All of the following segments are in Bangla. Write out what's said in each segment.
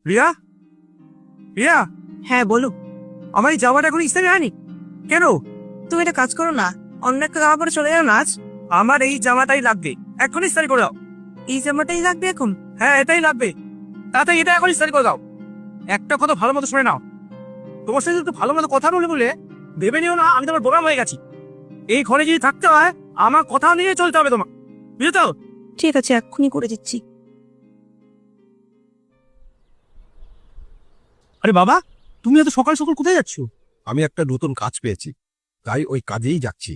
রিয়া, রিয়া, হ্যাঁ বলো। আমার এই জামাটা এখন ইস্ত্রি হয়নি কেন? তুমি একটা কাজ করো না, অন্য একটা জামা পরে চলে যাও না আজ। আমার এই জামাটাই লাগবে, এখন ইস্ত্রি করে দাও। এই জামাটাই লাগবে এখন? হ্যাঁ, এটাই লাগবে। তাতে এটা এখন ইস্ত্রি করে দাও। একটা কথা ভালো মতো শুনে নাও, তোমার সাথে একটু ভালো মতো কথা বলে ভেবে নিও না আমি তোমার বোকা হয়ে গেছি। এই ঘরে যদি থাকতে হয় আমার কথা নিয়ে চলতে হবে তোমার, বুঝলে তো? ঠিক আছে, এক্ষুনি করে দিচ্ছি। আরে বাবা, তুমি এত সকাল সকাল কোথায় যাচ্ছ? আমি একটা নতুন কাজ পেয়েছি, তাই ওই কাজেই যাচ্ছি।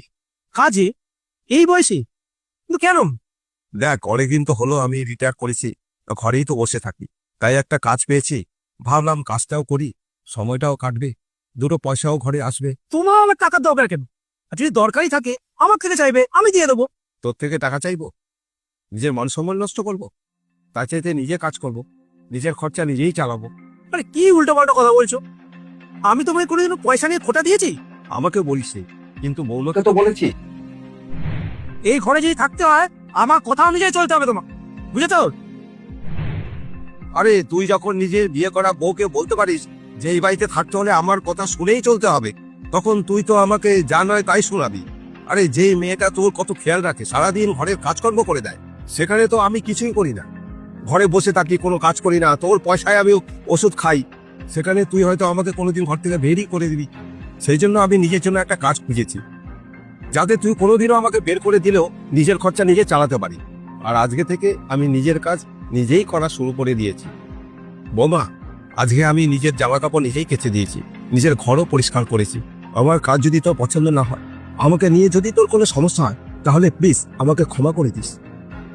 কাজে? এই বয়সে? কিন্তু কেন? দেখ, অনেকদিন তো হলো আমি রিটায়ার করেছি, ঘরেই তো বসে থাকি, তাই একটা কাজ পেয়েছি। ভাবলাম কাজটাও করি, সময়টাও কাটবে, দুটো পয়সাও ঘরে আসবে। তোমার আমার টাকার দরকার কেন? আর যদি দরকারই থাকে আমার থেকে চাইবে, আমি দিয়ে দেবো। তোর থেকে টাকা চাইবো? নিজের মান সম্মান নষ্ট করবো? তার চাইতে নিজে কাজ করব, নিজের খরচা নিজেই চালাবো। আরে কি উল্টো পাল্টা কথা বলছো? আমি তোমায় কোনোদিনও পয়সা নিয়ে খোটা দিয়েছি? আমাকে বলিস, কিন্তু বৌমাকে তো বলেছি। এই ঘরে যদি থাকতে হয় আমার কথা অনুযায়ী চলতে হবে তোমার, বুঝলে তো? আরে তুই যখন নিজের বিয়ে করা বউকে বলতে পারিস যে এই বাড়িতে থাকতে হলে আমার কথা শুনেই চলতে হবে, তখন তুই তো আমাকে যা নয় তাই শোনাবি। আরে যেই মেয়েটা তোর কত খেয়াল রাখে, সারাদিন ঘরের কাজকর্ম করে দেয়, সেখানে তো আমি কিছুই করি না, ঘরে বসে থাকি, কোনো কাজ করি না, তোর পয়সায় আমি ওষুধ খাই, সেখানে তুই হয়তো আমাকে কোনোদিন ঘর থেকে বেরই করে দিবি। সেই জন্য আমি নিজের জন্য একটা কাজ খুঁজেছি, যাতে তুই কোনোদিনও আমাকে বের করে দিলেও নিজের খরচা নিজে চালাতে পারি। আর আজকে থেকে আমি নিজের কাজ নিজেই করা শুরু করে দিয়েছি। বোমা, আজকে আমি নিজের জামা কাপড় নিজেই কেচে দিয়েছি, নিজের ঘরও পরিষ্কার করেছি। আমার কাজ যদি তোর পছন্দ না হয়, আমাকে নিয়ে যদি তোর কোনো সমস্যা হয়, তাহলে প্লিজ আমাকে ক্ষমা করে দিস।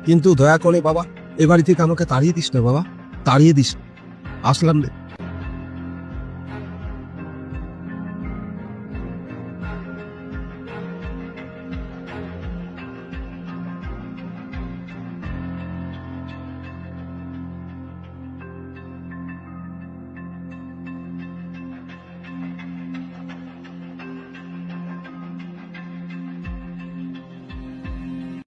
কিন্তু দয়া করে বাবা, এ বাড়ি থেকে আমাকে তাড়িয়ে দিস না বাবা, তাড়িয়ে দিস। আসলাম রে।